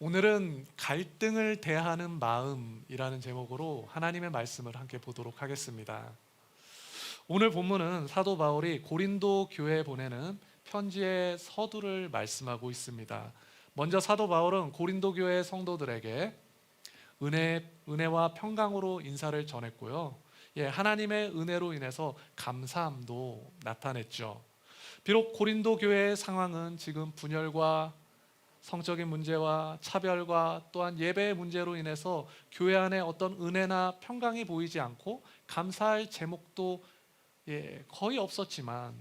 오늘은 갈등을 대하는 마음이라는 제목으로 하나님의 말씀을 함께 보도록 하겠습니다. 오늘 본문은 사도 바울이 고린도 교회에 보내는 편지의 서두를 말씀하고 있습니다. 먼저 사도 바울은 고린도 교회 성도들에게 은혜와 평강으로 인사를 전했고요. 하나님의 은혜로 인해서 감사함도 나타냈죠. 비록 고린도 교회의 상황은 지금 분열과 성적인 문제와 차별과 또한 예배의 문제로 인해서 교회 안에 어떤 은혜나 평강이 보이지 않고 감사할 제목도 거의 없었지만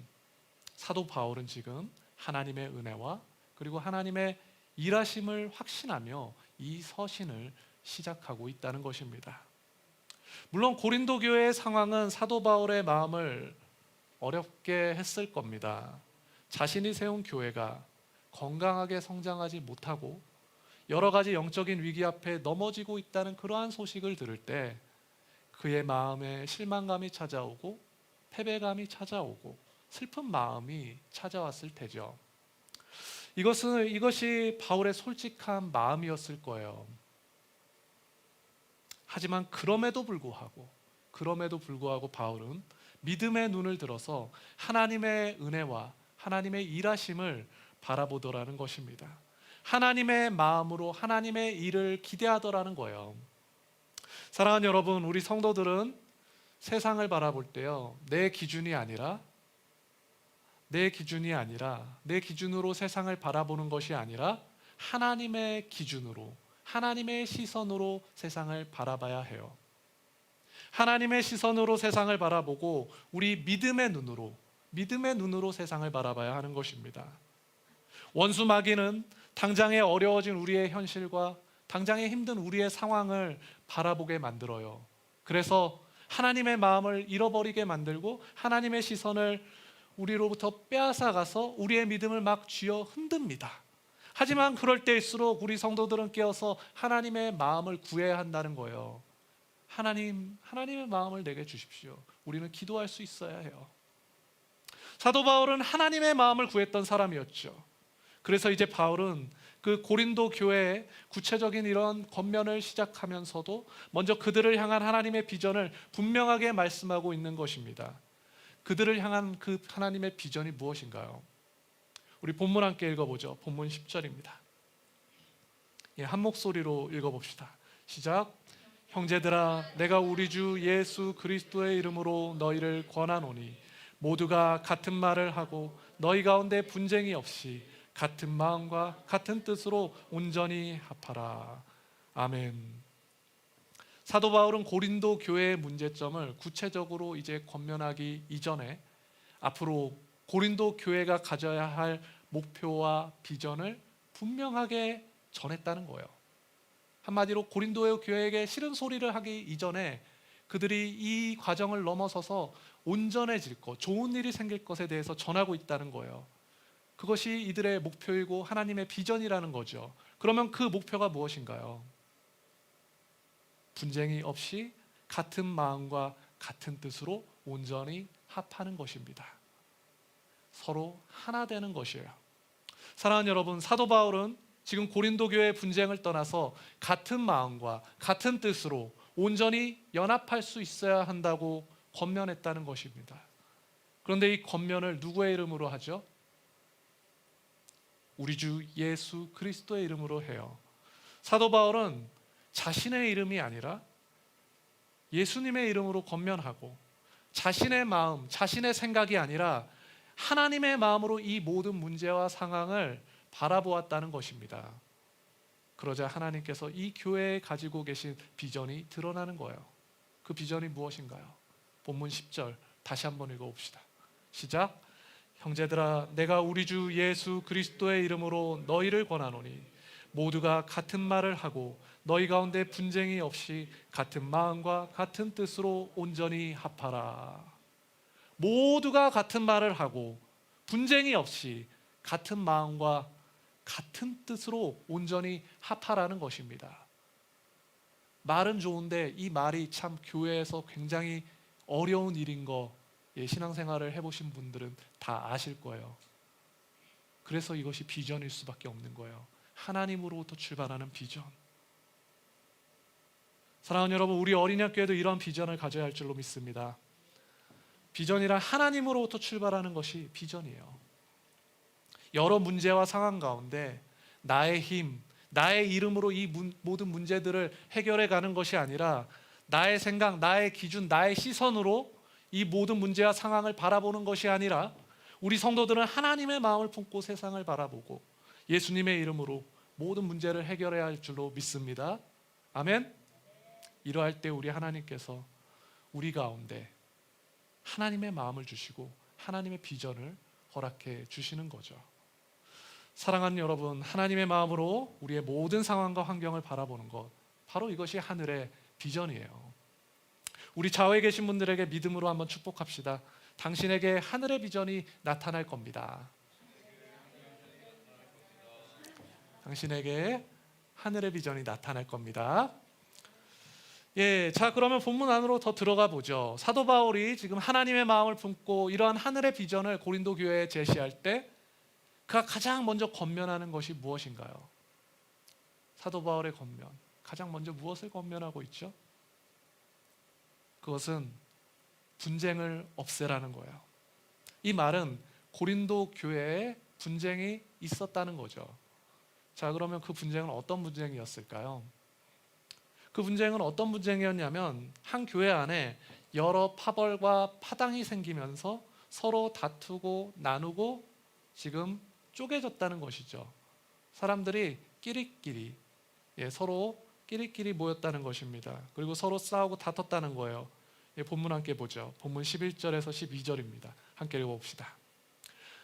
사도 바울은 지금 하나님의 은혜와 그리고 하나님의 일하심을 확신하며 이 서신을 시작하고 있다는 것입니다. 물론 고린도 교회의 상황은 사도 바울의 마음을 어렵게 했을 겁니다. 자신이 세운 교회가 건강하게 성장하지 못하고 여러 가지 영적인 위기 앞에 넘어지고 있다는 그러한 소식을 들을 때 그의 마음에 실망감이 찾아오고 패배감이 찾아오고 슬픈 마음이 찾아왔을 테죠. 이것이 바울의 솔직한 마음이었을 거예요. 하지만 그럼에도 불구하고 바울은 믿음의 눈을 들어서 하나님의 은혜와 하나님의 일하심을 바라보더라는 것입니다. 하나님의 마음으로 하나님의 일을 기대하더라는 거예요. 사랑하는 여러분, 우리 성도들은 세상을 바라볼 때요, 내 기준으로 세상을 바라보는 것이 아니라 하나님의 기준으로, 하나님의 시선으로 세상을 바라봐야 해요. 하나님의 시선으로 세상을 바라보고 우리 믿음의 눈으로 세상을 바라봐야 하는 것입니다. 원수 마귀는 당장에 어려워진 우리의 현실과 당장에 힘든 우리의 상황을 바라보게 만들어요. 그래서 하나님의 마음을 잃어버리게 만들고 하나님의 시선을 우리로부터 빼앗아가서 우리의 믿음을 막 쥐어 흔듭니다. 하지만 그럴 때일수록 우리 성도들은 깨어서 하나님의 마음을 구해야 한다는 거예요. 하나님의 마음을 내게 주십시오. 우리는 기도할 수 있어야 해요. 사도 바울은 하나님의 마음을 구했던 사람이었죠. 그래서 이제 바울은 그 고린도 교회에 구체적인 이런 권면을 시작하면서도 먼저 그들을 향한 하나님의 비전을 분명하게 말씀하고 있는 것입니다. 그들을 향한 그 하나님의 비전이 무엇인가요? 우리 본문 함께 읽어보죠. 본문 10절입니다. 한 목소리로 읽어봅시다. 시작. 형제들아, 내가 우리 주 예수 그리스도의 이름으로 너희를 권하노니 모두가 같은 말을 하고 너희 가운데 분쟁이 없이 같은 마음과 같은 뜻으로 온전히 합하라. 아멘. 사도 바울은 고린도 교회의 문제점을 구체적으로 이제 권면하기 이전에 앞으로 고린도 교회가 가져야 할 목표와 비전을 분명하게 전했다는 거예요. 한마디로 고린도 교회에게 싫은 소리를 하기 이전에 그들이 이 과정을 넘어서서 온전해질 것, 좋은 일이 생길 것에 대해서 전하고 있다는 거예요. 그것이 이들의 목표이고 하나님의 비전이라는 거죠. 그러면 그 목표가 무엇인가요? 분쟁이 없이 같은 마음과 같은 뜻으로 온전히 합하는 것입니다. 서로 하나 되는 것이에요. 사랑하는 여러분, 사도 바울은 지금 고린도 교회의 분쟁을 떠나서 같은 마음과 같은 뜻으로 온전히 연합할 수 있어야 한다고 권면했다는 것입니다. 그런데 이 권면을 누구의 이름으로 하죠? 우리 주 예수 그리스도의 이름으로 해요. 사도 바울은 자신의 이름이 아니라 예수님의 이름으로 권면하고 자신의 마음, 자신의 생각이 아니라 하나님의 마음으로 이 모든 문제와 상황을 바라보았다는 것입니다. 그러자 하나님께서 이 교회에 가지고 계신 비전이 드러나는 거예요. 그 비전이 무엇인가요? 본문 10절 다시 한번 읽어봅시다. 시작. 형제들아, 내가 우리 주 예수 그리스도의 이름으로 너희를 권하노니 모두가 같은 말을 하고 너희 가운데 분쟁이 없이 같은 마음과 같은 뜻으로 온전히 합하라. 모두가 같은 말을 하고 분쟁이 없이 같은 마음과 같은 뜻으로 온전히 합하라는 것입니다. 말은 좋은데 이 말이 참 교회에서 굉장히 어려운 일인 거 신앙생활을 해보신 분들은 다 아실 거예요. 그래서 이것이 비전일 수밖에 없는 거예요. 하나님으로부터 출발하는 비전. 사랑하는 여러분, 우리 어린이학교에도 이런 비전을 가져야 할 줄로 믿습니다. 비전이란 하나님으로부터 출발하는 것이 비전이에요. 여러 문제와 상황 가운데 나의 힘, 나의 이름으로 이 모든 문제들을 해결해 가는 것이 아니라 나의 생각, 나의 기준, 나의 시선으로 이 모든 문제와 상황을 바라보는 것이 아니라 우리 성도들은 하나님의 마음을 품고 세상을 바라보고 예수님의 이름으로 모든 문제를 해결해야 할 줄로 믿습니다. 아멘. 이러할 때 우리 하나님께서 우리 가운데 하나님의 마음을 주시고 하나님의 비전을 허락해 주시는 거죠. 사랑하는 여러분, 하나님의 마음으로 우리의 모든 상황과 환경을 바라보는 것, 바로 이것이 하늘의 비전이에요. 우리 좌우에 계신 분들에게 믿음으로 한번 축복합시다. 당신에게 하늘의 비전이 나타날 겁니다. 당신에게 하늘의 비전이 나타날 겁니다. 자, 그러면 본문 안으로 더 들어가 보죠. 사도 바울이 지금 하나님의 마음을 품고 이러한 하늘의 비전을 고린도 교회에 제시할 때 그가 가장 먼저 권면하는 것이 무엇인가요? 사도 바울의 권면, 가장 먼저 무엇을 권면하고 있죠? 그것은 분쟁을 없애라는 거예요. 이 말은 고린도 교회에 분쟁이 있었다는 거죠. 자, 그러면 그 분쟁은 어떤 분쟁이었을까요? 그 분쟁은 어떤 분쟁이었냐면 한 교회 안에 여러 파벌과 파당이 생기면서 서로 다투고 나누고 지금 쪼개졌다는 것이죠. 사람들이 끼리끼리 서로 끼리끼리 모였다는 것입니다. 그리고 서로 싸우고 다퉜다는 거예요. 본문 함께 보죠. 본문 11절에서 12절입니다. 함께 읽어봅시다.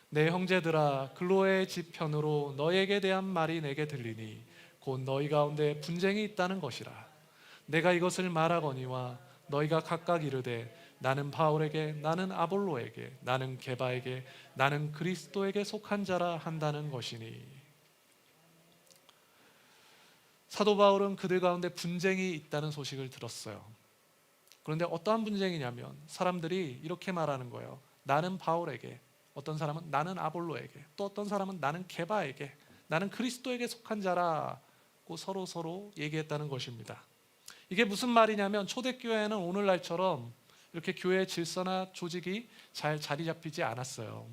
내 형제들아, 글로의 집 편으로 너에게 대한 말이 내게 들리니 곧 너희 가운데 분쟁이 있다는 것이라. 내가 이것을 말하거니와 너희가 각각 이르되 나는 바울에게, 나는 아볼로에게, 나는 게바에게, 나는 그리스도에게 속한 자라 한다는 것이니. 사도 바울은 그들 가운데 분쟁이 있다는 소식을 들었어요. 그런데 어떠한 분쟁이냐면 사람들이 이렇게 말하는 거예요. 나는 바울에게, 어떤 사람은 나는 아볼로에게, 또 어떤 사람은 나는 게바에게, 나는 그리스도에게 속한 자라고 서로 얘기했다는 것입니다. 이게 무슨 말이냐면 초대교회는 오늘날처럼 이렇게 교회의 질서나 조직이 잘 자리 잡히지 않았어요.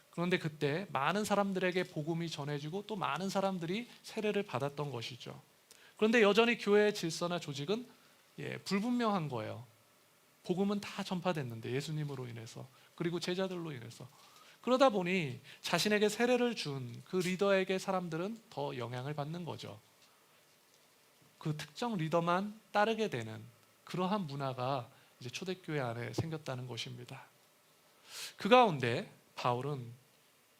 그런데 그때 많은 사람들에게 복음이 전해지고 또 많은 사람들이 세례를 받았던 것이죠. 그런데 여전히 교회의 질서나 조직은 불분명한 거예요. 복음은 다 전파됐는데 예수님으로 인해서, 그리고 제자들로 인해서. 그러다 보니 자신에게 세례를 준 그 리더에게 사람들은 더 영향을 받는 거죠. 그 특정 리더만 따르게 되는 그러한 문화가 이제 초대교회 안에 생겼다는 것입니다. 그 가운데 바울은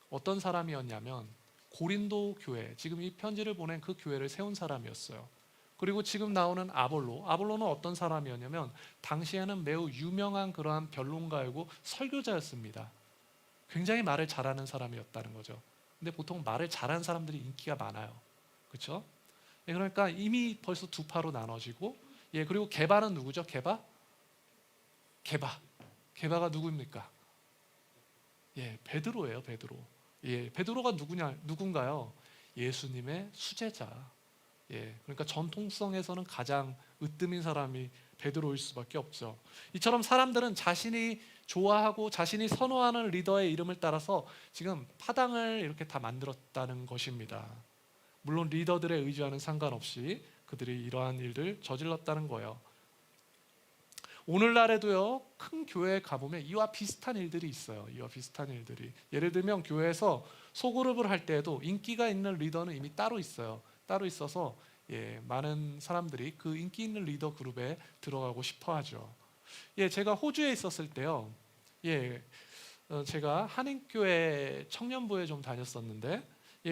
어떤 사람이었냐면 고린도 교회, 지금 이 편지를 보낸 그 교회를 세운 사람이었어요. 그리고 지금 나오는 아볼로는 어떤 사람이었냐면 당시에는 매우 유명한 그러한 변론가이고 설교자였습니다. 굉장히 말을 잘하는 사람이었다는 거죠. 근데 보통 말을 잘하는 사람들이 인기가 많아요. 그렇죠? 그러니까 이미 벌써 두 파로 나눠지고, 그리고 게바는 누구죠? 게바가 누구입니까? 베드로예요. 베드로가 누군가요? 예수님의 수제자. 그러니까 전통성에서는 가장 으뜸인 사람이 베드로일 수밖에 없죠. 이처럼 사람들은 자신이 좋아하고 자신이 선호하는 리더의 이름을 따라서 지금 파당을 이렇게 다 만들었다는 것입니다. 물론 리더들의 의지와는 상관없이 그들이 이러한 일들 저질렀다는 거예요. 오늘날에도요, 큰 교회에 가보면 이와 비슷한 일들이 있어요. 이와 비슷한 일들이. 예를 들면 교회에서 소그룹을 할 때에도 인기가 있는 리더는 이미 따로 있어요. 따로 있어서 많은 사람들이 그 인기 있는 리더 그룹에 들어가고 싶어 하죠. 제가 호주에 있었을 때요, 제가 한인교회 청년부에 좀 다녔었는데,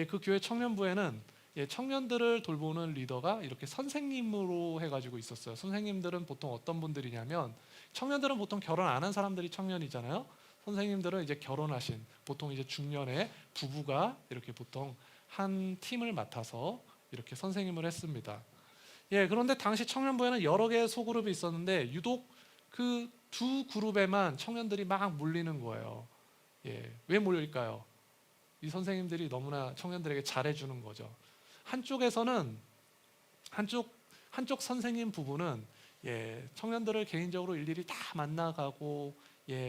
그 교회 청년부에는 청년들을 돌보는 리더가 이렇게 선생님으로 해가지고 있었어요. 선생님들은 보통 어떤 분들이냐면, 청년들은 보통 결혼 안 한 사람들이 청년이잖아요. 선생님들은 이제 결혼하신, 보통 이제 중년의 부부가 이렇게 보통 한 팀을 맡아서 이렇게 선생님을 했습니다. 그런데 당시 청년부에는 여러 개의 소그룹이 있었는데 유독 그 두 그룹에만 청년들이 막 몰리는 거예요. 왜 몰릴까요? 이 선생님들이 너무나 청년들에게 잘해주는 거죠. 한쪽에서는 한쪽 선생님 부부는 청년들을 개인적으로 일일이 다 만나가고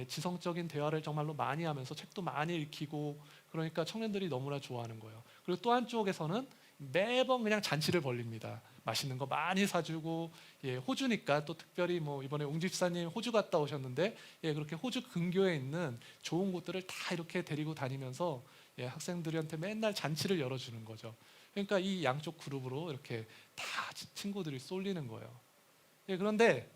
지성적인 대화를 정말로 많이 하면서 책도 많이 읽히고, 그러니까 청년들이 너무나 좋아하는 거예요. 그리고 또 한쪽에서는 매번 그냥 잔치를 벌립니다. 맛있는 거 많이 사주고, 호주니까 또 특별히 뭐 이번에 웅 집사님 호주 갔다 오셨는데, 그렇게 호주 근교에 있는 좋은 곳들을 다 이렇게 데리고 다니면서 학생들한테 맨날 잔치를 열어주는 거죠. 그러니까 이 양쪽 그룹으로 이렇게 다 친구들이 쏠리는 거예요. 그런데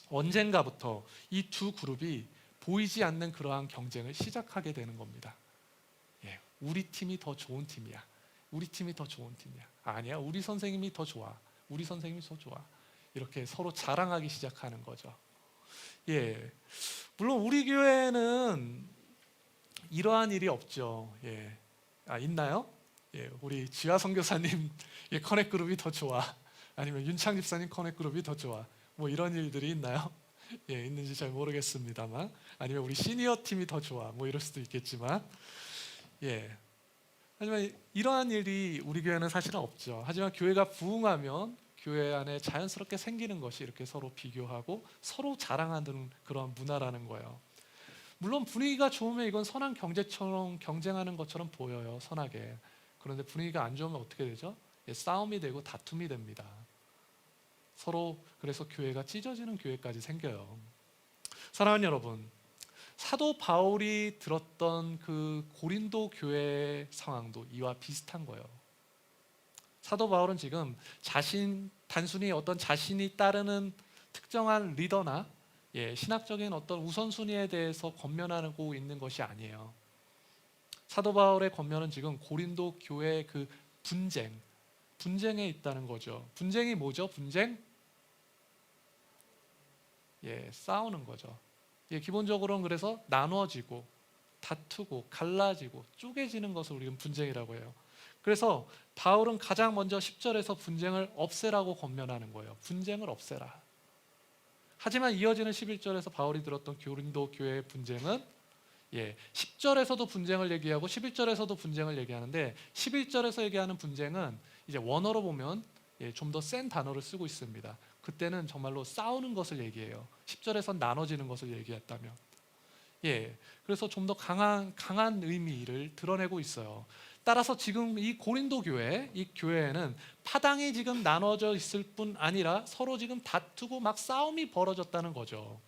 언젠가부터 이 두 그룹이 보이지 않는 그러한 경쟁을 시작하게 되는 겁니다. 우리 팀이 더 좋은 팀이야. 우리 팀이 더 좋은 팀이야. 아니야, 우리 선생님이 더 좋아. 우리 선생님이 더 좋아. 이렇게 서로 자랑하기 시작하는 거죠. 물론 우리 교회는 이러한 일이 없죠. 있나요? 우리 지화 선교사님 커넥 그룹이 더 좋아. 아니면 윤창 집사님 커넥 그룹이 더 좋아. 뭐 이런 일들이 있나요? 있는지 잘 모르겠습니다만, 아니면 우리 시니어 팀이 더 좋아. 뭐 이럴 수도 있겠지만, 하지만 이러한 일이 우리 교회는 사실은 없죠. 하지만 교회가 부흥하면 교회 안에 자연스럽게 생기는 것이 이렇게 서로 비교하고 서로 자랑하는 그런 문화라는 거예요. 물론 분위기가 좋으면 이건 선한 경제처럼 경쟁하는 것처럼 보여요, 선하게. 그런데 분위기가 안 좋으면 어떻게 되죠? 싸움이 되고 다툼이 됩니다. 서로 그래서 교회가 찢어지는 교회까지 생겨요. 사랑하는 여러분, 사도 바울이 들었던 그 고린도 교회 상황도 이와 비슷한 거예요. 사도 바울은 지금 단순히 어떤 자신이 따르는 특정한 리더나 신학적인 어떤 우선순위에 대해서 권면하고 있는 것이 아니에요. 사도 바울의 권면은 지금 고린도 교회의 그 분쟁에 있다는 거죠. 분쟁이 뭐죠? 싸우는 거죠. 기본적으로는 그래서 나눠지고 다투고 갈라지고 쪼개지는 것을 우리는 분쟁이라고 해요. 그래서 바울은 가장 먼저 10절에서 분쟁을 없애라고 권면하는 거예요. 분쟁을 없애라. 하지만 이어지는 11절에서 바울이 들었던 고린도 교회의 분쟁은 10절에서도 분쟁을 얘기하고 11절에서도 분쟁을 얘기하는데, 11절에서 얘기하는 분쟁은 이제 원어로 보면 좀 더 센 단어를 쓰고 있습니다. 그때는 정말로 싸우는 것을 얘기해요. 10절에선 나눠지는 것을 얘기했다면, 그래서 좀 더 강한 의미를 드러내고 있어요. 따라서 지금 이 고린도 교회, 이 교회에는 파당이 지금 나눠져 있을 뿐 아니라 서로 지금 다투고 막 싸움이 벌어졌다는 거죠.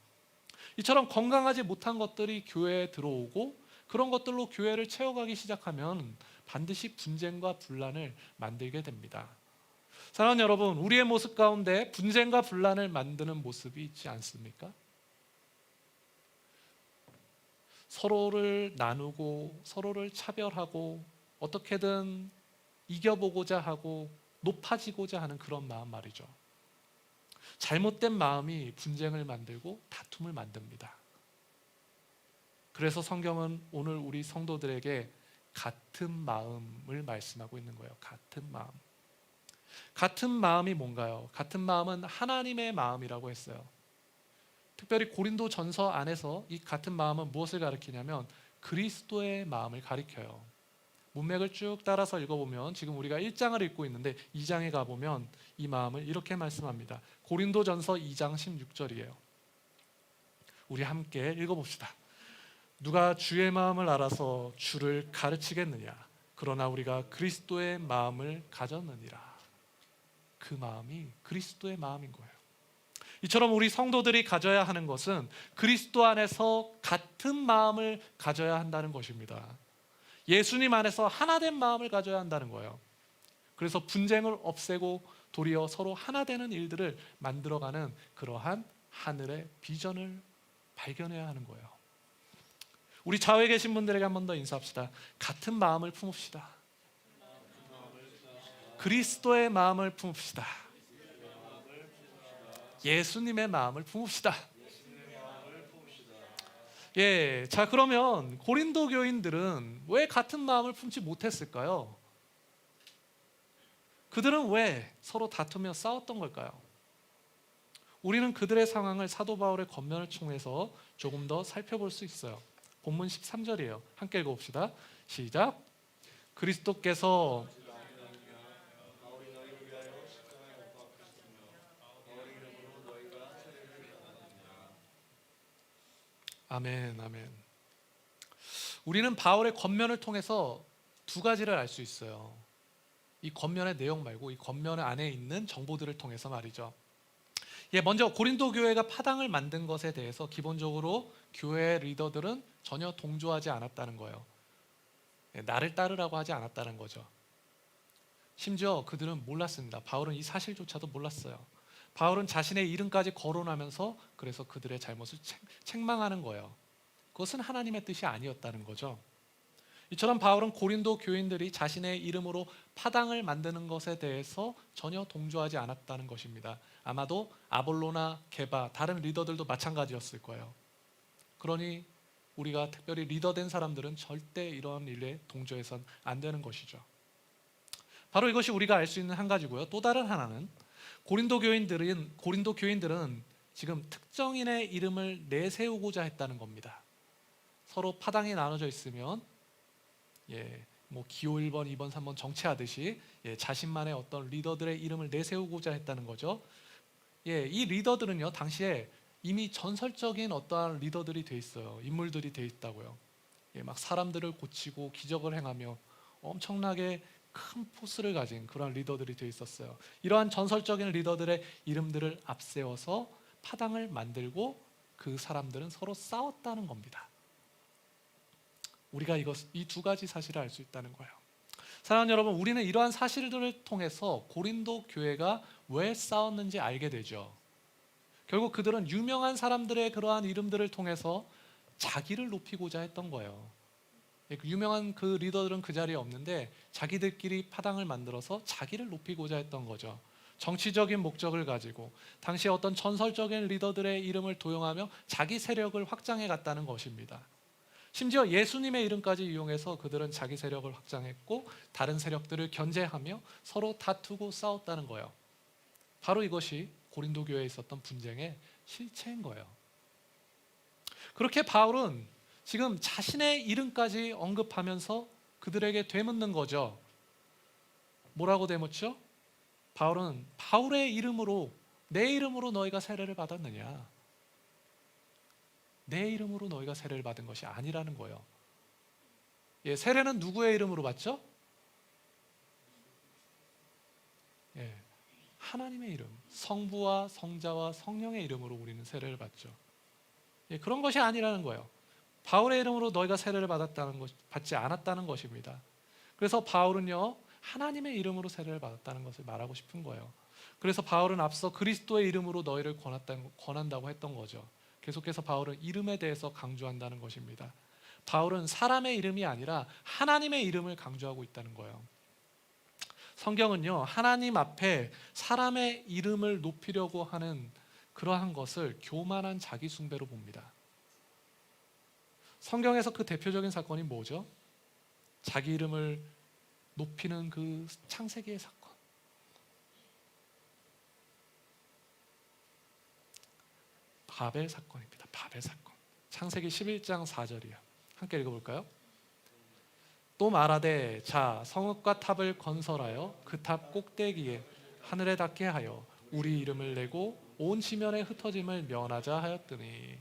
이처럼 건강하지 못한 것들이 교회에 들어오고 그런 것들로 교회를 채워가기 시작하면 반드시 분쟁과 분란을 만들게 됩니다. 사랑하는 여러분, 우리의 모습 가운데 분쟁과 분란을 만드는 모습이 있지 않습니까? 서로를 나누고 서로를 차별하고 어떻게든 이겨보고자 하고 높아지고자 하는 그런 마음 말이죠. 잘못된 마음이 분쟁을 만들고 다툼을 만듭니다. 그래서 성경은 오늘 우리 성도들에게 같은 마음을 말씀하고 있는 거예요. 같은 마음. 같은 마음이 뭔가요? 같은 마음은 하나님의 마음이라고 했어요. 특별히 고린도 전서 안에서 이 같은 마음은 무엇을 가리키냐면 그리스도의 마음을 가리켜요. 문맥을 쭉 따라서 읽어보면 지금 우리가 1장을 읽고 있는데 2장에 가보면 이 마음을 이렇게 말씀합니다. 고린도 전서 2장 16절이에요. 우리 함께 읽어봅시다. 누가 주의 마음을 알아서 주를 가르치겠느냐? 그러나 우리가 그리스도의 마음을 가졌느니라. 그 마음이 그리스도의 마음인 거예요. 이처럼 우리 성도들이 가져야 하는 것은 그리스도 안에서 같은 마음을 가져야 한다는 것입니다. 예수님 안에서 하나된 마음을 가져야 한다는 거예요. 그래서 분쟁을 없애고 도리어 서로 하나 되는 일들을 만들어가는 그러한 하늘의 비전을 발견해야 하는 거예요. 우리 좌우에 계신 분들에게 한 번 더 인사합시다. 같은 마음을 품읍시다. 그리스도의 마음을 품읍시다. 예수님의 마음을 품읍시다. 자, 그러면 고린도 교인들은 왜 같은 마음을 품지 못했을까요? 그들은 왜 서로 다투며 싸웠던 걸까요? 우리는 그들의 상황을 사도 바울의 권면을 통해서 조금 더 살펴볼 수 있어요. 본문 13절이에요. 함께 읽어봅시다. 시작. 그리스도께서 아멘, 아멘. 우리는 바울의 겉면을 통해서 두 가지를 알 수 있어요. 이 겉면의 내용 말고 이 겉면 안에 있는 정보들을 통해서 말이죠. 먼저 고린도 교회가 파당을 만든 것에 대해서 기본적으로 교회 리더들은 전혀 동조하지 않았다는 거예요. 나를 따르라고 하지 않았다는 거죠. 심지어 그들은 몰랐습니다. 바울은 이 사실조차도 몰랐어요. 바울은 자신의 이름까지 거론하면서 그래서 그들의 잘못을 책망하는 거예요. 그것은 하나님의 뜻이 아니었다는 거죠. 이처럼 바울은 고린도 교인들이 자신의 이름으로 파당을 만드는 것에 대해서 전혀 동조하지 않았다는 것입니다. 아마도 아볼로나 게바 다른 리더들도 마찬가지였을 거예요. 그러니 우리가 특별히 리더된 사람들은 절대 이러한 일에 동조해서는 안 되는 것이죠. 바로 이것이 우리가 알 수 있는 한 가지고요. 또 다른 하나는 고린도 교인들은 지금 특정인의 이름을 내세우고자 했다는 겁니다. 서로 파당이 나눠져 있으면 기호 1번, 2번, 3번 정치하듯이 자신만의 어떤 리더들의 이름을 내세우고자 했다는 거죠. 이 리더들은요 당시에 이미 전설적인 어떠한 리더들이 돼 있어요. 인물들이 돼 있다고요. 막 사람들을 고치고 기적을 행하며 엄청나게 큰 포스를 가진 그런 리더들이 돼 있었어요. 이러한 전설적인 리더들의 이름들을 앞세워서 파당을 만들고 그 사람들은 서로 싸웠다는 겁니다. 우리가 이 두 가지 사실을 알 수 있다는 거예요. 사랑하는 여러분, 우리는 이러한 사실들을 통해서 고린도 교회가 왜 싸웠는지 알게 되죠. 결국 그들은 유명한 사람들의 그러한 이름들을 통해서 자기를 높이고자 했던 거예요. 유명한 그 리더들은 그 자리에 없는데 자기들끼리 파당을 만들어서 자기를 높이고자 했던 거죠. 정치적인 목적을 가지고 당시에 어떤 전설적인 리더들의 이름을 도용하며 자기 세력을 확장해 갔다는 것입니다. 심지어 예수님의 이름까지 이용해서 그들은 자기 세력을 확장했고 다른 세력들을 견제하며 서로 다투고 싸웠다는 거예요. 바로 이것이 고린도 교회에 있었던 분쟁의 실체인 거예요. 그렇게 바울은 지금 자신의 이름까지 언급하면서 그들에게 되묻는 거죠. 뭐라고 되묻죠? 바울은 바울의 이름으로, 내 이름으로 너희가 세례를 받았느냐? 내 이름으로 너희가 세례를 받은 것이 아니라는 거예요. 세례는 누구의 이름으로 받죠? 하나님의 이름, 성부와 성자와 성령의 이름으로 우리는 세례를 받죠. 그런 것이 아니라는 거예요. 바울의 이름으로 너희가 세례를 받지 않았다는 것입니다. 그래서 바울은요 하나님의 이름으로 세례를 받았다는 것을 말하고 싶은 거예요. 그래서 바울은 앞서 그리스도의 이름으로 너희를 권한다고 했던 거죠. 계속해서 바울은 이름에 대해서 강조한다는 것입니다. 바울은 사람의 이름이 아니라 하나님의 이름을 강조하고 있다는 거예요. 성경은요 하나님 앞에 사람의 이름을 높이려고 하는 그러한 것을 교만한 자기 숭배로 봅니다. 성경에서 그 대표적인 사건이 뭐죠? 자기 이름을 높이는 그 창세기의 사건. 바벨 사건입니다. 바벨 사건. 창세기 11장 4절이요. 함께 읽어볼까요? 또 말하되 자 성읍과 탑을 건설하여 그 탑 꼭대기에 하늘에 닿게 하여 우리 이름을 내고 온 지면에 흩어짐을 면하자 하였더니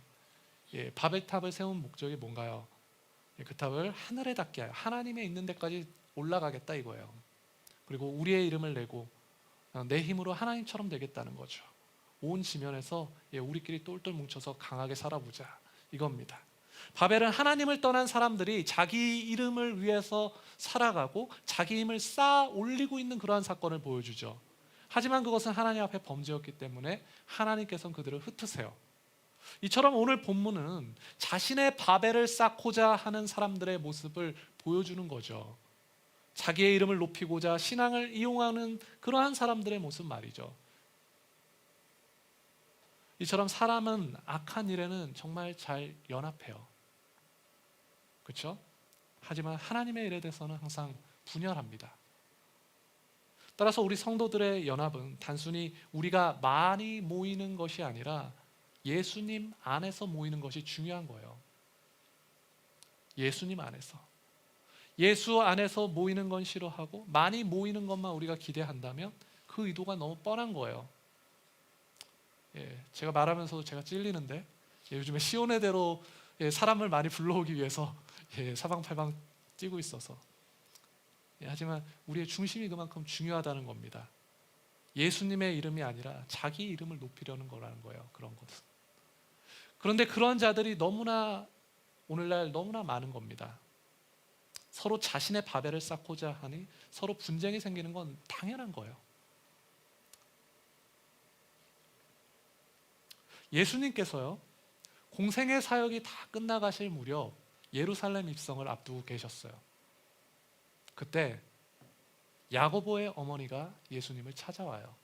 바벨탑을 세운 목적이 뭔가요? 그 탑을 하늘에 닿게 하여 하나님의 있는 데까지 올라가겠다 이거예요. 그리고 우리의 이름을 내고 내 힘으로 하나님처럼 되겠다는 거죠. 온 지면에서 우리끼리 똘똘 뭉쳐서 강하게 살아보자 이겁니다. 바벨은 하나님을 떠난 사람들이 자기 이름을 위해서 살아가고 자기 힘을 쌓아 올리고 있는 그러한 사건을 보여주죠. 하지만 그것은 하나님 앞에 범죄였기 때문에 하나님께서는 그들을 흩으세요. 이처럼 오늘 본문은 자신의 바벨을 쌓고자 하는 사람들의 모습을 보여주는 거죠. 자기의 이름을 높이고자 신앙을 이용하는 그러한 사람들의 모습 말이죠. 이처럼 사람은 악한 일에는 정말 잘 연합해요. 그렇죠? 하지만 하나님의 일에 대해서는 항상 분열합니다. 따라서 우리 성도들의 연합은 단순히 우리가 많이 모이는 것이 아니라 예수님 안에서 모이는 것이 중요한 거예요. 예수님 안에서. 예수 안에서 모이는 건 싫어하고 많이 모이는 것만 우리가 기대한다면 그 의도가 너무 뻔한 거예요. 제가 말하면서도 제가 찔리는데 요즘에 시온의대로 사람을 많이 불러오기 위해서 사방팔방 뛰고 있어서 하지만 우리의 중심이 그만큼 중요하다는 겁니다. 예수님의 이름이 아니라 자기 이름을 높이려는 거라는 거예요. 그런 것은. 그런데 그런 자들이 오늘날 너무나 많은 겁니다. 서로 자신의 바벨을 쌓고자 하니 서로 분쟁이 생기는 건 당연한 거예요. 예수님께서요, 공생의 사역이 다 끝나가실 무렵 예루살렘 입성을 앞두고 계셨어요. 그때 야고보의 어머니가 예수님을 찾아와요.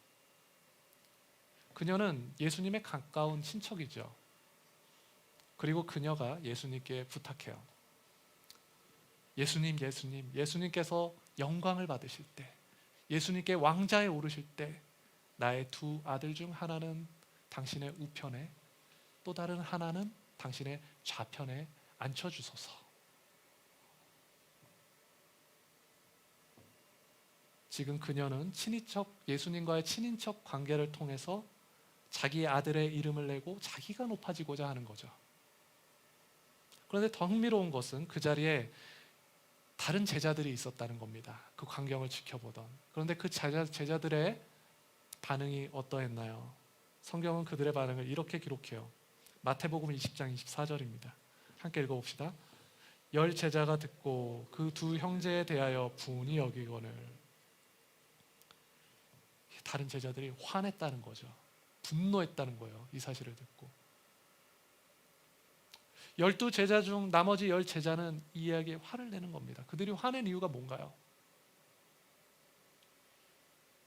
그녀는 예수님의 가까운 친척이죠. 그리고 그녀가 예수님께 부탁해요. 예수님께서 영광을 받으실 때, 예수님께 왕자에 오르실 때 나의 두 아들 중 하나는 당신의 우편에, 또 다른 하나는 당신의 좌편에 앉혀주소서. 지금 그녀는 예수님과의 친인척 관계를 통해서 자기 아들의 이름을 내고 자기가 높아지고자 하는 거죠. 그런데 더 흥미로운 것은 그 자리에 다른 제자들이 있었다는 겁니다. 그 광경을 지켜보던. 그런데 그 제자들의 반응이 어떠했나요? 성경은 그들의 반응을 이렇게 기록해요. 마태복음 20장 24절입니다. 함께 읽어봅시다. 10 제자가 듣고 그 두 형제에 대하여 분이 여기거늘. 다른 제자들이 화냈다는 거죠. 분노했다는 거예요. 이 사실을 듣고. 12 제자 중 나머지 10 제자는 이 이야기에 화를 내는 겁니다. 그들이 화낸 이유가 뭔가요?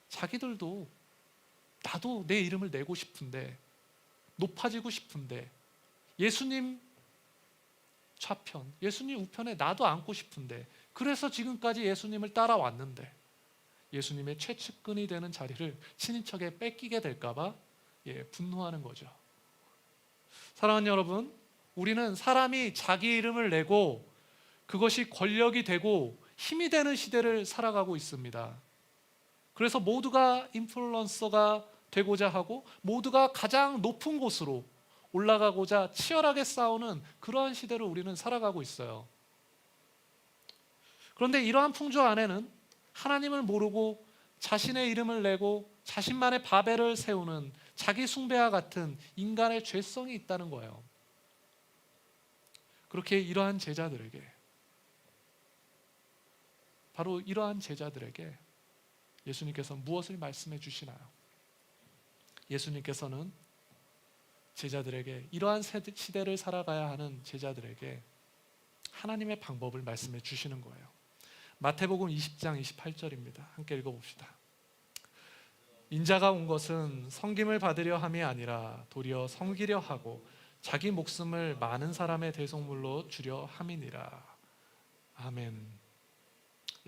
자기들도 나도 내 이름을 내고 싶은데, 높아지고 싶은데, 예수님 좌편, 예수님 우편에 나도 앉고 싶은데, 그래서 지금까지 예수님을 따라왔는데 예수님의 최측근이 되는 자리를 친인척에 뺏기게 될까봐 분노하는 거죠. 사랑하는 여러분, 우리는 사람이 자기 이름을 내고 그것이 권력이 되고 힘이 되는 시대를 살아가고 있습니다. 그래서 모두가 인플루언서가 되고자 하고 모두가 가장 높은 곳으로 올라가고자 치열하게 싸우는 그러한 시대를 우리는 살아가고 있어요. 그런데 이러한 풍조 안에는 하나님을 모르고 자신의 이름을 내고 자신만의 바벨을 세우는 자기 숭배와 같은 인간의 죄성이 있다는 거예요. 그렇게 바로 이러한 제자들에게 예수님께서 무엇을 말씀해 주시나요? 예수님께서는 제자들에게, 이러한 시대를 살아가야 하는 제자들에게 하나님의 방법을 말씀해 주시는 거예요. 마태복음 20장 28절입니다. 함께 읽어봅시다. 인자가 온 것은 섬김을 받으려 함이 아니라 도리어 섬기려 하고 자기 목숨을 많은 사람의 대속물로 주려 함이니라. 아멘.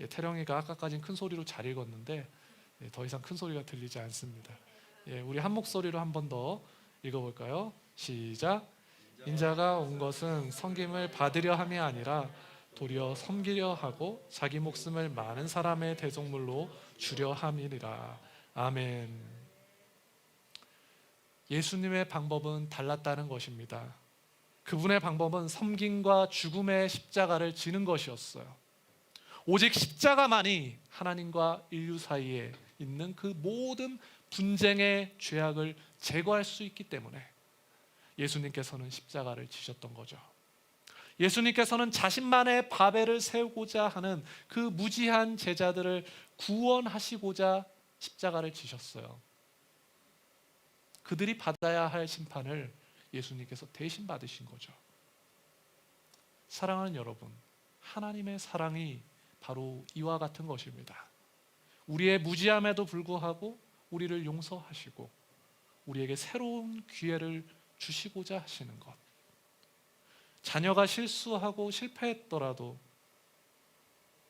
태령이가 아까까지는 큰 소리로 잘 읽었는데 더 이상 큰 소리가 들리지 않습니다. 우리 한 목소리로 한 번 더 읽어볼까요? 시작. 인자가 온 것은 섬김을 받으려 함이 아니라 도리어 섬기려 하고 자기 목숨을 많은 사람의 대속물로 주려 함이니라. 아멘. 예수님의 방법은 달랐다는 것입니다. 그분의 방법은 섬김과 죽음의 십자가를 지는 것이었어요. 오직 십자가만이 하나님과 인류 사이에 있는 그 모든 분쟁의 죄악을 제거할 수 있기 때문에 예수님께서는 십자가를 지셨던 거죠. 예수님께서는 자신만의 바벨을 세우고자 하는 그 무지한 제자들을 구원하시고자 십자가를 지셨어요. 그들이 받아야 할 심판을 예수님께서 대신 받으신 거죠. 사랑하는 여러분, 하나님의 사랑이 바로 이와 같은 것입니다. 우리의 무지함에도 불구하고 우리를 용서하시고 우리에게 새로운 기회를 주시고자 하시는 것. 자녀가 실수하고 실패했더라도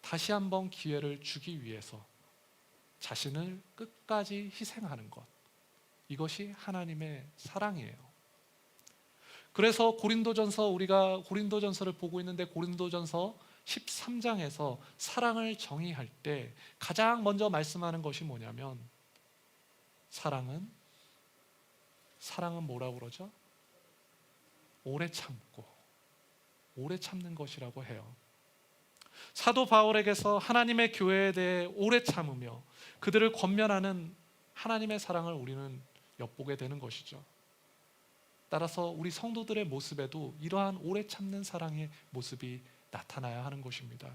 다시 한번 기회를 주기 위해서 자신을 끝까지 희생하는 것. 이것이 하나님의 사랑이에요. 그래서 우리가 고린도전서를 보고 있는데 고린도전서 13장에서 사랑을 정의할 때 가장 먼저 말씀하는 것이 뭐냐면 사랑은 뭐라고 그러죠? 오래 참고 오래 참는 것이라고 해요. 사도 바울에게서 하나님의 교회에 대해 오래 참으며 그들을 권면하는 하나님의 사랑을 우리는 엿보게 되는 것이죠. 따라서 우리 성도들의 모습에도 이러한 오래 참는 사랑의 모습이 나타나야 하는 것입니다.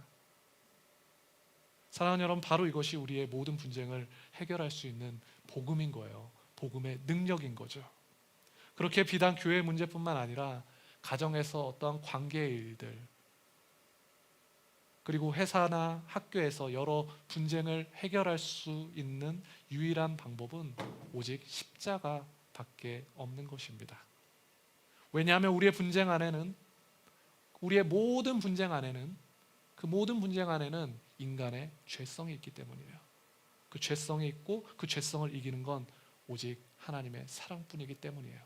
사랑하는 여러분, 바로 이것이 우리의 모든 분쟁을 해결할 수 있는 복음인 거예요. 복음의 능력인 거죠. 그렇게 비단 교회 문제뿐만 아니라 가정에서 어떠한 관계의 일들, 그리고 회사나 학교에서 여러 분쟁을 해결할 수 있는 유일한 방법은 오직 십자가밖에 없는 것입니다. 왜냐하면 우리의 모든 분쟁 안에는 인간의 죄성이 있기 때문이에요. 그 죄성이 있고 그 죄성을 이기는 건 오직 하나님의 사랑뿐이기 때문이에요.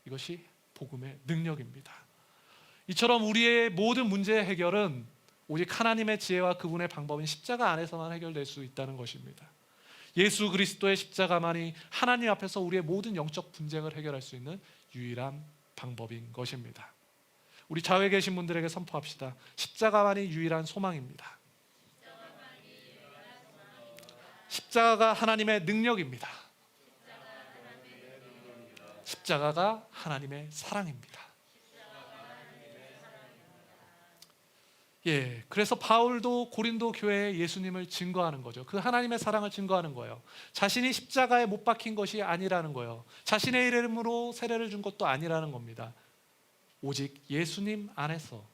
이것이 복음의 능력입니다. 이처럼 우리의 모든 문제의 해결은 오직 하나님의 지혜와 그분의 방법인 십자가 안에서만 해결될 수 있다는 것입니다. 예수 그리스도의 십자가만이 하나님 앞에서 우리의 모든 영적 분쟁을 해결할 수 있는 유일한 방법인 것입니다. 우리 좌우에 계신 분들에게 선포합시다. 십자가만이 유일한 소망입니다. 십자가가 하나님의 능력입니다. 십자가가 하나님의 사랑입니다. 그래서 바울도 고린도 교회에 예수님을 증거하는 거죠. 그 하나님의 사랑을 증거하는 거예요. 자신이 십자가에 못 박힌 것이 아니라는 거예요. 자신의 이름으로 세례를 준 것도 아니라는 겁니다. 오직 예수님 안에서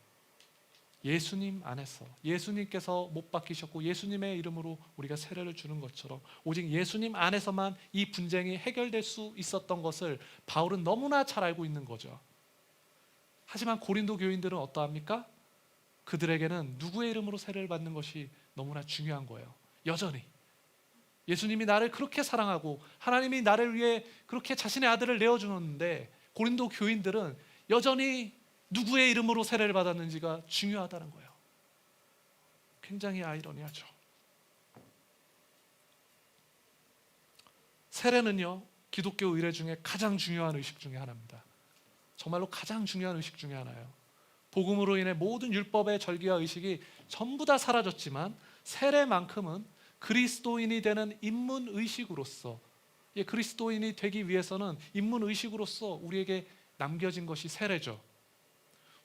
예수님께서 못 박히셨고 예수님의 이름으로 우리가 세례를 주는 것처럼 오직 예수님 안에서만 이 분쟁이 해결될 수 있었던 것을 바울은 너무나 잘 알고 있는 거죠. 하지만 고린도 교인들은 어떠합니까? 그들에게는 누구의 이름으로 세례를 받는 것이 너무나 중요한 거예요. 여전히 예수님이 나를 그렇게 사랑하고 하나님이 나를 위해 그렇게 자신의 아들을 내어주는데 고린도 교인들은 여전히 누구의 이름으로 세례를 받았는지가 중요하다는 거예요. 굉장히 아이러니하죠. 세례는요, 기독교 의례 중에 가장 중요한 의식 중에 하나입니다. 정말로 가장 중요한 의식 중에 하나예요. 복음으로 인해 모든 율법의 절기와 의식이 전부 다 사라졌지만 세례만큼은 그리스도인이 되는 입문 의식으로서, 그리스도인이 되기 위해서는 입문 의식으로서 우리에게 남겨진 것이 세례죠.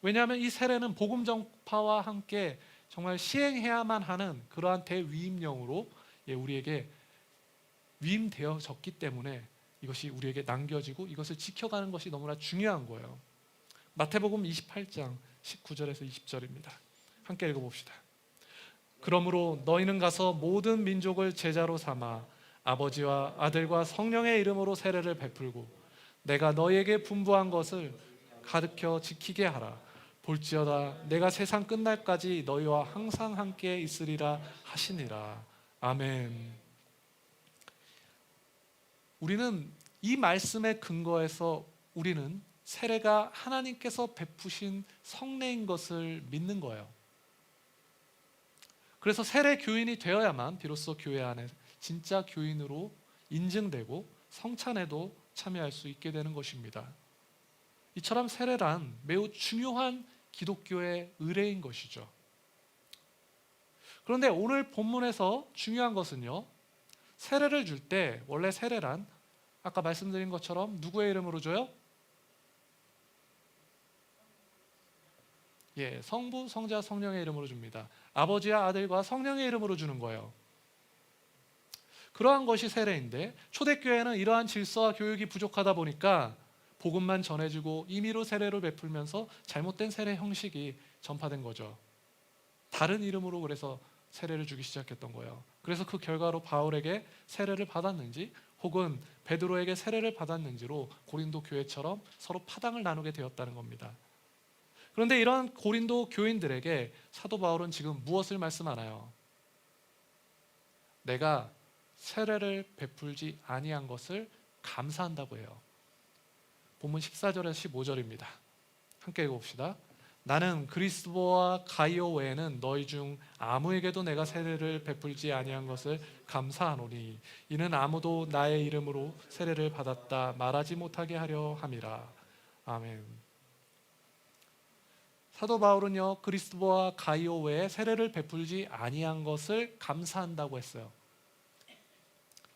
왜냐하면 이 세례는 복음 전파와 함께 정말 시행해야만 하는 그러한 대위임령으로 우리에게 위임되어졌기 때문에 이것이 우리에게 남겨지고 이것을 지켜가는 것이 너무나 중요한 거예요. 마태복음 28장 19절에서 20절입니다. 함께 읽어봅시다. 그러므로 너희는 가서 모든 민족을 제자로 삼아 아버지와 아들과 성령의 이름으로 세례를 베풀고 내가 너희에게 분부한 것을 가르쳐 지키게 하라. 볼지어다 내가 세상 끝날까지 너희와 항상 함께 있으리라 하시니라. 아멘. 우리는 이 말씀의 근거에서 우리는 세례가 하나님께서 베푸신 성례인 것을 믿는 거예요. 그래서 세례 교인이 되어야만 비로소 교회 안에 진짜 교인으로 인증되고 성찬에도 참여할 수 있게 되는 것입니다. 이처럼 세례란 매우 중요한 기독교의 의례인 것이죠. 그런데 오늘 본문에서 중요한 것은요, 세례를 줄 때 원래 세례란 아까 말씀드린 것처럼 누구의 이름으로 줘요? 성부, 성자, 성령의 이름으로 줍니다. 아버지와 아들과 성령의 이름으로 주는 거예요. 그러한 것이 세례인데 초대교회는 이러한 질서와 교육이 부족하다 보니까 복음만 전해주고 임의로 세례를 베풀면서 잘못된 세례 형식이 전파된 거죠. 다른 이름으로 그래서 세례를 주기 시작했던 거예요. 그래서 그 결과로 바울에게 세례를 받았는지 혹은 베드로에게 세례를 받았는지로 고린도 교회처럼 서로 파당을 나누게 되었다는 겁니다. 그런데 이런 고린도 교인들에게 사도 바울은 지금 무엇을 말씀하나요? 내가 세례를 베풀지 아니한 것을 감사한다고 해요. 본문 14절에서 15절입니다. 함께 읽어봅시다. 나는 그리스도와 가이오 외에는 너희 중 아무에게도 내가 세례를 베풀지 아니한 것을 감사하노니 이는 아무도 나의 이름으로 세례를 받았다 말하지 못하게 하려 함이라. 아멘. 사도 바울은요, 그리스도와 가이오 외에 세례를 베풀지 아니한 것을 감사한다고 했어요.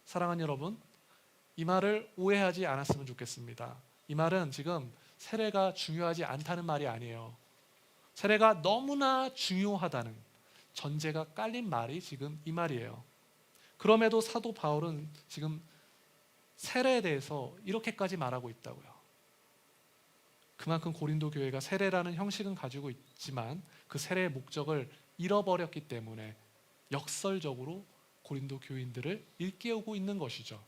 사랑하는 여러분, 이 말을 오해하지 않았으면 좋겠습니다. 이 말은 지금 세례가 중요하지 않다는 말이 아니에요. 세례가 너무나 중요하다는 전제가 깔린 말이 지금 이 말이에요. 그럼에도 사도 바울은 지금 세례에 대해서 이렇게까지 말하고 있다고요. 그만큼 고린도 교회가 세례라는 형식은 가지고 있지만 그 세례의 목적을 잃어버렸기 때문에 역설적으로 고린도 교인들을 일깨우고 있는 것이죠.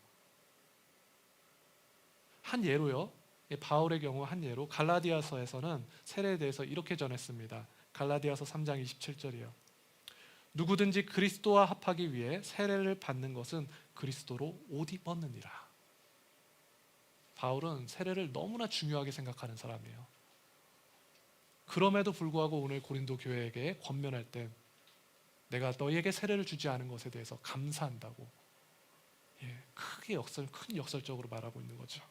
한 예로요, 바울의 경우 한 예로 갈라디아서에서는 세례에 대해서 이렇게 전했습니다. 갈라디아서 3장 27절이요. 누구든지 그리스도와 합하기 위해 세례를 받는 것은 그리스도로 옷 입었느니라. 바울은 세례를 너무나 중요하게 생각하는 사람이에요. 그럼에도 불구하고 오늘 고린도 교회에게 권면할 때 내가 너희에게 세례를 주지 않은 것에 대해서 감사한다고 큰 역설적으로 말하고 있는 거죠.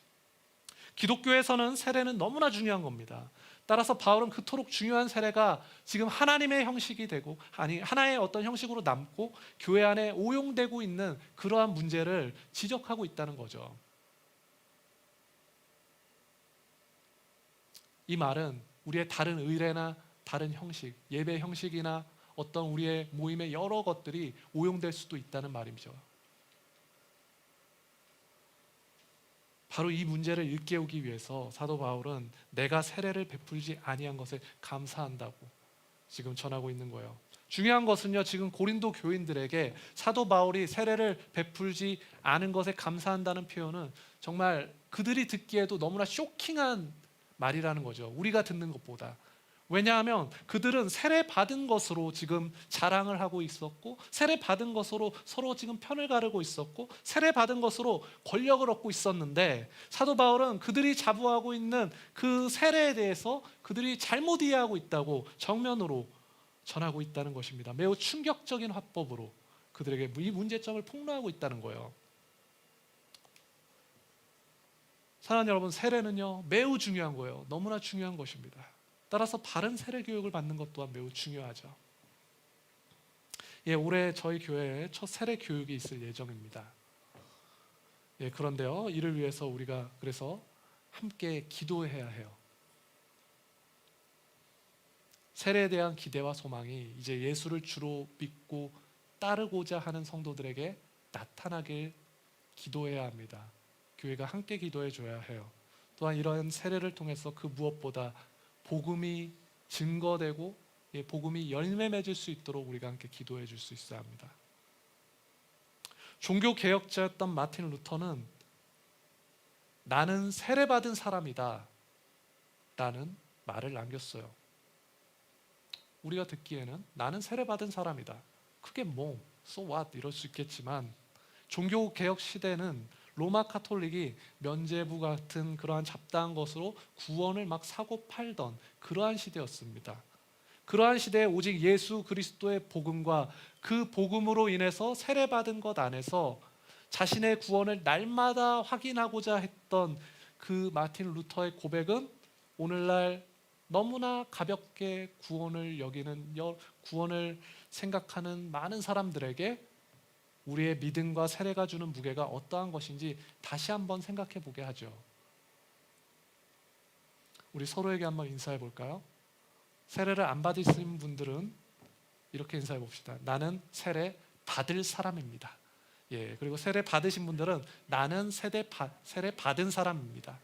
기독교에서는 세례는 너무나 중요한 겁니다. 따라서 바울은 그토록 중요한 세례가 지금 하나님의 형식이 되고 하나의 어떤 형식으로 남고 교회 안에 오용되고 있는 그러한 문제를 지적하고 있다는 거죠. 이 말은 우리의 다른 의례나 다른 형식, 예배 형식이나 어떤 우리의 모임의 여러 것들이 오용될 수도 있다는 말이죠. 바로 이 문제를 일깨우기 위해서 사도 바울은 내가 세례를 베풀지 아니한 것을 감사한다고 지금 전하고 있는 거예요. 중요한 것은요, 지금 고린도 교인들에게 사도 바울이 세례를 베풀지 않은 것에 감사한다는 표현은 정말 그들이 듣기에도 너무나 쇼킹한 말이라는 거죠. 우리가 듣는 것보다. 왜냐하면 그들은 세례 받은 것으로 지금 자랑을 하고 있었고, 세례 받은 것으로 서로 지금 편을 가르고 있었고, 세례 받은 것으로 권력을 얻고 있었는데, 사도 바울은 그들이 자부하고 있는 그 세례에 대해서 그들이 잘못 이해하고 있다고 정면으로 전하고 있다는 것입니다. 매우 충격적인 화법으로 그들에게 이 문제점을 폭로하고 있다는 거예요. 사랑하는 여러분, 세례는요 매우 중요한 거예요. 너무나 중요한 것입니다. 따라서 바른 세례 교육을 받는 것 또한 매우 중요하죠. 올해 저희 교회에 첫 세례 교육이 있을 예정입니다. 그런데요, 이를 위해서 우리가 그래서 함께 기도해야 해요. 세례에 대한 기대와 소망이 이제 예수를 주로 믿고 따르고자 하는 성도들에게 나타나길 기도해야 합니다. 교회가 함께 기도해 줘야 해요. 또한 이런 세례를 통해서 그 무엇보다 복음이 증거되고 복음이 열매 맺을 수 있도록 우리가 함께 기도해 줄 수 있어야 합니다. 종교 개혁자였던 마틴 루터는 나는 세례받은 사람이다 라는 말을 남겼어요. 우리가 듣기에는 나는 세례받은 사람이다, 그게 뭐 so what 이럴 수 있겠지만, 종교 개혁 시대는 로마 카톨릭이 면죄부 같은 그러한 잡다한 것으로 구원을 막 사고 팔던 그러한 시대였습니다. 그러한 시대에 오직 예수 그리스도의 복음과 그 복음으로 인해서 세례받은 것 안에서 자신의 구원을 날마다 확인하고자 했던 그 마틴 루터의 고백은 오늘날 너무나 가볍게 구원을 여기는, 구원을 생각하는 많은 사람들에게 우리의 믿음과 세례가 주는 무게가 어떠한 것인지 다시 한번 생각해 보게 하죠. 우리 서로에게 한번 인사해 볼까요? 세례를 안 받으신 분들은 이렇게 인사해 봅시다. 나는 세례 받을 사람입니다. 그리고 세례 받으신 분들은 나는 세례 받은 사람입니다.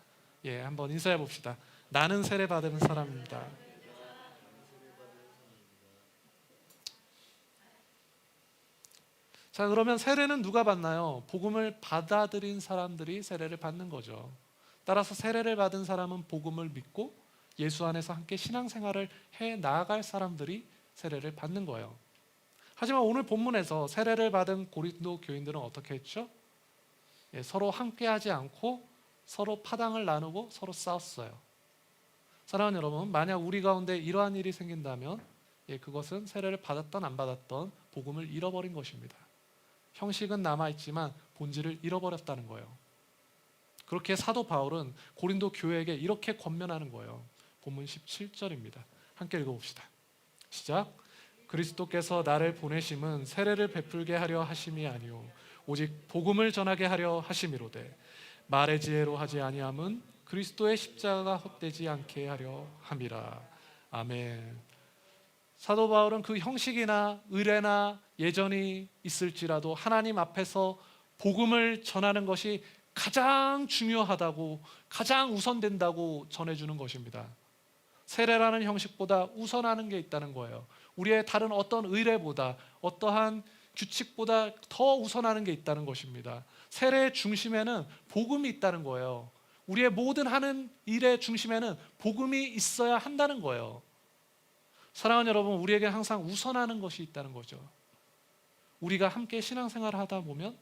한번 인사해 봅시다. 나는 세례 받은 사람입니다. 자, 그러면 세례는 누가 받나요? 복음을 받아들인 사람들이 세례를 받는 거죠. 따라서 세례를 받은 사람은 복음을 믿고 예수 안에서 함께 신앙생활을 해 나아갈 사람들이 세례를 받는 거예요. 하지만 오늘 본문에서 세례를 받은 고린도 교인들은 어떻게 했죠? 서로 함께하지 않고 서로 파당을 나누고 서로 싸웠어요. 사랑하는 여러분, 만약 우리 가운데 이러한 일이 생긴다면 그것은 세례를 받았던 안 받았던 복음을 잃어버린 것입니다. 형식은 남아있지만 본질을 잃어버렸다는 거예요. 그렇게 사도 바울은 고린도 교회에게 이렇게 권면하는 거예요. 본문 17절입니다. 함께 읽어봅시다. 시작. 그리스도께서 나를 보내심은 세례를 베풀게 하려 하심이 아니오 오직 복음을 전하게 하려 하심이로되 말의 지혜로 하지 아니함은 그리스도의 십자가가 헛되지 않게 하려 함이라. 아멘. 사도 바울은 그 형식이나 의례나 예전이 있을지라도 하나님 앞에서 복음을 전하는 것이 가장 중요하다고, 가장 우선된다고 전해주는 것입니다. 세례라는 형식보다 우선하는 게 있다는 거예요. 우리의 다른 어떤 의례보다, 어떠한 규칙보다 더 우선하는 게 있다는 것입니다. 세례의 중심에는 복음이 있다는 거예요. 우리의 모든 하는 일의 중심에는 복음이 있어야 한다는 거예요. 사랑하는 여러분, 우리에게 항상 우선하는 것이 있다는 거죠. 우리가 함께 신앙생활을 하다 보면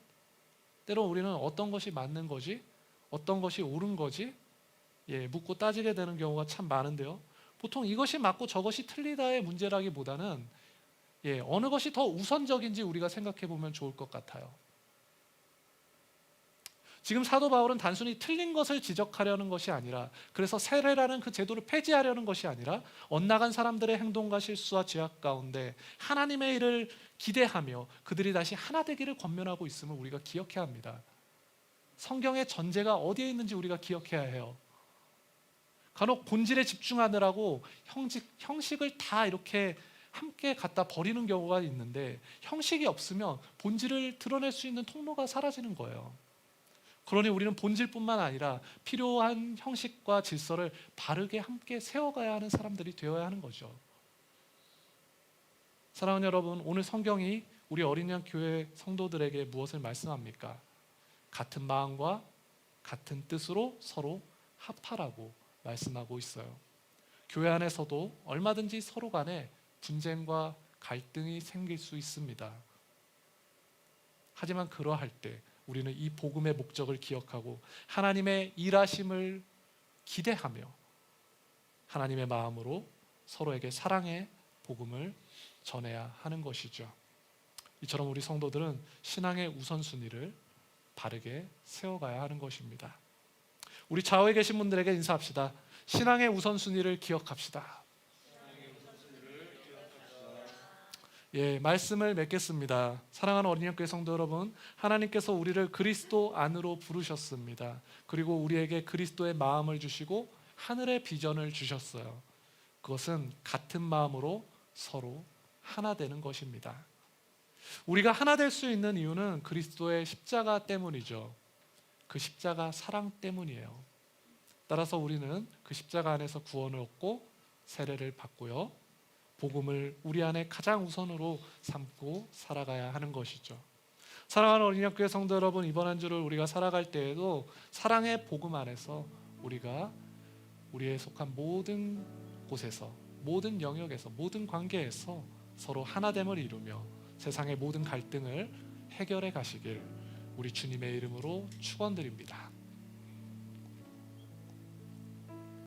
때로 우리는 어떤 것이 맞는 거지, 어떤 것이 옳은 거지 묻고 따지게 되는 경우가 참 많은데요. 보통 이것이 맞고 저것이 틀리다의 문제라기보다는 어느 것이 더 우선적인지 우리가 생각해 보면 좋을 것 같아요. 지금 사도 바울은 단순히 틀린 것을 지적하려는 것이 아니라, 그래서 세례라는 그 제도를 폐지하려는 것이 아니라 엇나간 사람들의 행동과 실수와 죄악 가운데 하나님의 일을 기대하며 그들이 다시 하나 되기를 권면하고 있음을 우리가 기억해야 합니다. 성경의 전제가 어디에 있는지 우리가 기억해야 해요. 간혹 본질에 집중하느라고 형식을 다 이렇게 함께 갖다 버리는 경우가 있는데, 형식이 없으면 본질을 드러낼 수 있는 통로가 사라지는 거예요. 그러니 우리는 본질뿐만 아니라 필요한 형식과 질서를 바르게 함께 세워가야 하는 사람들이 되어야 하는 거죠. 사랑하는 여러분, 오늘 성경이 우리 어린 양 교회 성도들에게 무엇을 말씀합니까? 같은 마음과 같은 뜻으로 서로 합하라고 말씀하고 있어요. 교회 안에서도 얼마든지 서로 간에 분쟁과 갈등이 생길 수 있습니다. 하지만 그러할 때 우리는 이 복음의 목적을 기억하고 하나님의 일하심을 기대하며 하나님의 마음으로 서로에게 사랑의 복음을 전해야 하는 것이죠. 이처럼 우리 성도들은 신앙의 우선순위를 바르게 세워가야 하는 것입니다. 우리 좌우에 계신 분들에게 인사합시다. 신앙의 우선순위를 기억합시다. 말씀을 맺겠습니다. 사랑하는 어린이교회 성도 여러분, 하나님께서 우리를 그리스도 안으로 부르셨습니다. 그리고 우리에게 그리스도의 마음을 주시고 하늘의 비전을 주셨어요. 그것은 같은 마음으로 서로 하나 되는 것입니다. 우리가 하나 될 수 있는 이유는 그리스도의 십자가 때문이죠. 그 십자가 사랑 때문이에요. 따라서 우리는 그 십자가 안에서 구원을 얻고 세례를 받고요, 복음을 우리 안에 가장 우선으로 삼고 살아가야 하는 것이죠. 사랑하는 어린이교회 성도 여러분, 이번 한 주를 우리가 살아갈 때에도 사랑의 복음 안에서 우리가 우리에 속한 모든 곳에서, 모든 영역에서, 모든 관계에서 서로 하나됨을 이루며 세상의 모든 갈등을 해결해 가시길 우리 주님의 이름으로 축원드립니다.